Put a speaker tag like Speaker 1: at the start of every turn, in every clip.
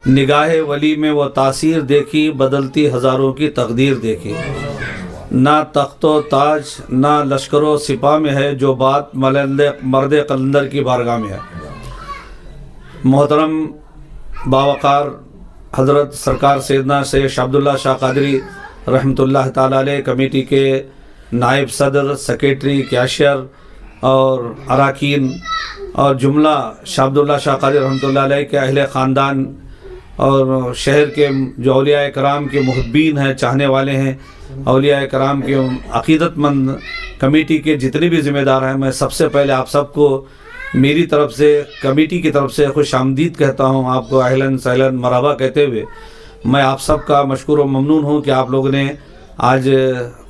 Speaker 1: निगाहे वली में वो तासीर देखी, बदलती हज़ारों की तकदीर देखी। ना तख्तो ताज ना लश्करो सिपा में है, जो बात मर्द कलंदर की बारगाह में है। मोहतरम बावकार हज़रत सरकार सैयदना सैयद शाह अब्दुल्ला शाह क़ादरी रहमतुल्लाह ताला अलैह कमेटी के नायब सदर, सेक्रेटरी, कैशियर और अरकान और जुमला शाह अब्दुल्ला शाह क़ादरी रहमतुल्लाह अलैह के अहले ख़ानदान और शहर के जो औलिया कराम के मुहब्बीन हैं, चाहने वाले हैं, औलिया कराम के अक़ीदतमंद कमेटी के जितने भी ज़िम्मेदार हैं, मैं सबसे पहले आप सबको मेरी तरफ़ से, कमेटी की तरफ़ से खुश आमदीद कहता हूँ। आपको अहलन सहलन मरहबा कहते हुए मैं आप सब का मशकूर व ममनून हूँ कि आप लोगों ने आज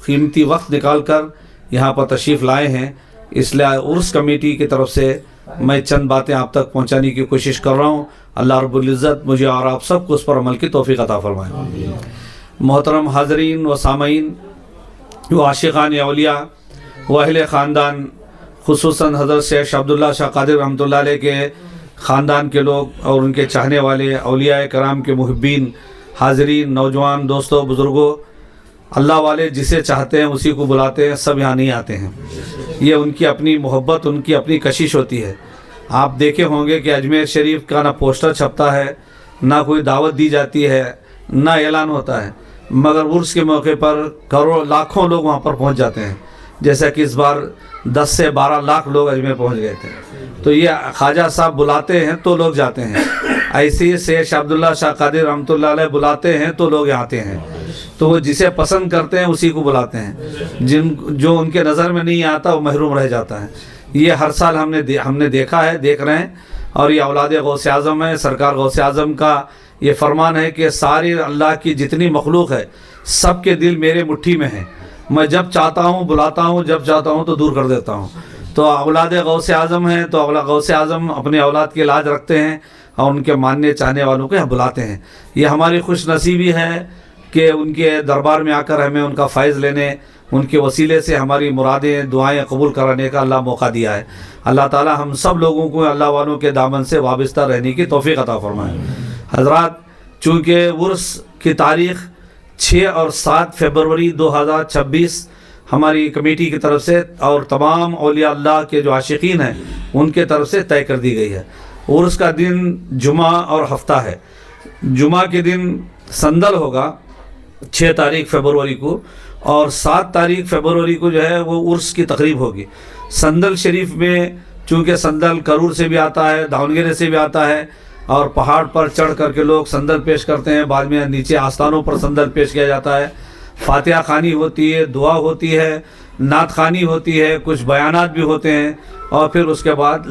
Speaker 1: कीमती वक्त निकाल कर यहाँ पर तशरीफ़ लाए हैं। इसलिए उर्स कमेटी की तरफ़ से मैं चंद बातें आप तक पहुँचाने की कोशिश कर रहा हूँ। अल्लाह रब्बुल इज़्ज़त मुझे और आप सबको उस पर अमल की तौफ़ीक़ अता फ़रमाए। मोहतरम हाज़रीन व सामाईन, व आशिक़ान औलिया व अहले ख़ानदान, खुसूसन हज़रत सैयद शाह अब्दुल्ला शाह क़ादरी रहमतुल्लाह अलैह के ख़ानदान के लोग और उनके चाहने वाले औलिया कराम के मुहिब्बीन, हाज़रीन, नौजवान दोस्तों, बुज़ुर्गों, अल्लाह वाले जिसे चाहते हैं उसी को बुलाते हैं। सब यहाँ नहीं आते हैं। ये उनकी अपनी मोहब्बत, उनकी अपनी कशिश होती है। आप देखे होंगे कि अजमेर शरीफ का ना पोस्टर छपता है, ना कोई दावत दी जाती है, ना ऐलान होता है, मगर उर्स के मौके पर करोड़ों लाखों लोग वहाँ पर पहुँच जाते हैं। जैसा कि इस बार 10 से 12 लाख लोग अजमेर पहुँच गए थे। तो ये ख्वाजा साहब बुलाते हैं तो लोग जाते हैं। ऐसे ही सैयद शाह अब्दुल्ला शाह क़ादरी रहमतुल्लाह अलैह बुलाते हैं तो लोग आते हैं। तो वो जिसे पसंद करते हैं उसी को बुलाते हैं। जो उनके नज़र में नहीं आता वो महरूम रह जाता है। ये हर साल हमने देखा है, देख रहे हैं। और ये औलाद गौसे आज़म है। सरकार गौसे आज़म का ये फरमान है कि सारी अल्लाह की जितनी मखलूक है सब के दिल मेरे मुट्ठी में है। मैं जब चाहता हूँ बुलाता हूँ, जब चाहता हूँ तो दूर कर देता हूँ। तो औलाद गौसे आज़म हैं तो गौसे आज़म अपने औलाद की लाज रखते हैं और उनके मानने चाहने वालों को यहाँ बुलाते हैं। ये हमारी खुश नसीबी है कि उनके दरबार में आकर हमें उनका फ़ैज़ लेने, उनके वसीले से हमारी मुरादें, दुआएं कबूल कराने का अल्लाह मौका दिया है। अल्लाह ताला हम सब लोगों को अल्लाह वालों के दामन से वाबस्ता रहने की तौफ़ीक़ अता फ़रमाए। हज़रात, चूँकि उर्स की तारीख़ 6 और 7 फरवरी 2026 हमारी कमेटी की तरफ से और तमाम औलिया अल्लाह के जो आशिकीन हैं उनके तरफ से तय कर दी गई है। उर्स का दिन जुमा और हफ्ता है। जुमा के दिन संदल होगा 6 तारीख फरवरी को, और 7 तारीख फरवरी को जो है वो उर्स की तकरीब होगी। संदल शरीफ में चूँकि संदल करूर से भी आता है, दावनगेरे से भी आता है, और पहाड़ पर चढ़ करके लोग संदल पेश करते हैं। बाद में नीचे आस्थानों पर संदल पेश किया जाता है। फातिहा खानी होती है, दुआ होती है, नात खानी होती है, कुछ बयानात भी होते हैं, और फिर उसके बाद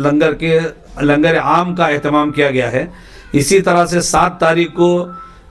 Speaker 1: लंगर आम का एहतमाम किया गया है। इसी तरह से 7 तारीख को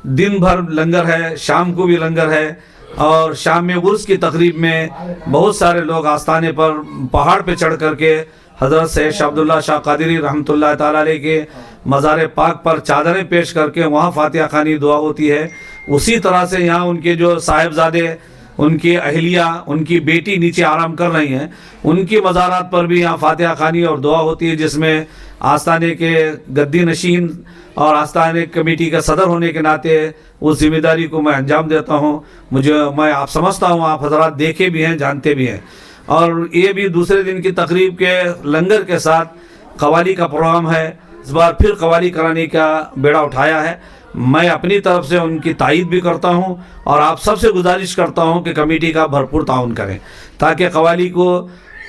Speaker 1: दिन भर लंगर है, शाम को भी लंगर है, और शाम में उर्स की तकरीब में बहुत सारे लोग आस्थाने पर पहाड़ पे चढ़ करके हज़रत सैयद शाह अब्दुल्ला शाह क़ादरी रहमतुल्लाह ताला अलैह के मज़ार पाक पर चादरें पेश करके वहाँ फातिहा खानी दुआ होती है। उसी तरह से यहाँ उनके जो साहिबजादे, उनकी अहलिया, उनकी बेटी नीचे आराम कर रही हैं, उनकी मज़ारात पर भी यहाँ फातिहा खानी और दुआ होती है, जिसमें आस्थाने के गद्दी नशीन और आस्थाने कमेटी का सदर होने के नाते उस जिम्मेदारी को मैं अंजाम देता हूँ। मैं आप समझता हूँ, आप हज़रात देखे भी हैं, जानते भी हैं। और ये भी दूसरे दिन की तकरीब के लंगर के साथ कवाली का प्रोग्राम है। इस बार फिर कवाली कराने का बेड़ा उठाया है। मैं अपनी तरफ से उनकी तायीद भी करता हूं और आप सबसे गुजारिश करता हूं कि कमेटी का भरपूर ताउन करें, ताकि कवाली को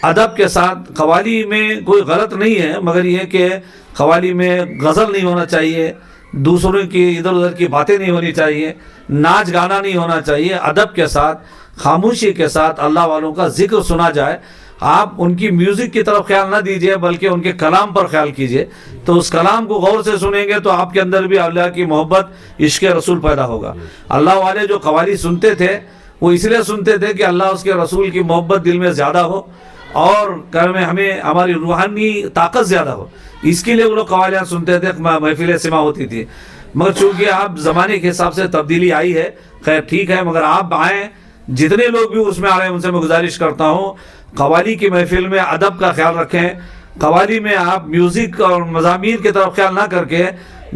Speaker 1: अदब के साथ, कवाली में कोई गलत नहीं है, मगर ये कि कवाली में गज़ल नहीं होना चाहिए, दूसरों की इधर उधर की बातें नहीं होनी चाहिए, नाच गाना नहीं होना चाहिए। अदब के साथ, खामोशी के साथ अल्लाह वालों का जिक्र सुना जाए। आप उनकी म्यूज़िक की तरफ ख्याल ना दीजिए, बल्कि उनके कलाम पर ख्याल कीजिए। तो उस कलाम को गौर से सुनेंगे तो आपके अंदर भी अल्लाह की मोहब्बत, इश्क़ रसूल पैदा होगा। अल्लाह वाले जो कवाली सुनते थे वो इसलिए सुनते थे कि अल्लाह उसके रसूल की मोहब्बत दिल में ज़्यादा हो और घर में हमें हमारी रूहानी ताकत ज़्यादा हो, इसके लिए वो लोग कवालियाँ सुनते थे, महफिल सिमा होती थी। मगर चूँकि आप ज़माने के हिसाब से तब्दीली आई है, खैर ठीक है, मगर आप आएँ, जितने लोग भी उसमें आ रहे हैं उनसे मैं गुजारिश करता हूँ कवाली की महफिल में अदब का ख्याल रखें, कवाली में आप म्यूज़िक और मज़ामीर की तरफ ख्याल ना करके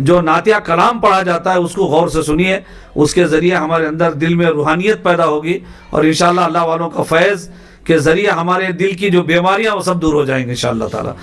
Speaker 1: जो नातिया कलाम पढ़ा जाता है उसको गौर से सुनिए। उसके ज़रिए हमारे अंदर दिल में रूहानियत पैदा होगी और इंशाअल्लाह अल्लाह वालों का फैज़ के ज़रिए हमारे दिल की जो बीमारियां वो सब दूर हो जाएंगी इंशाअल्लाह ताला।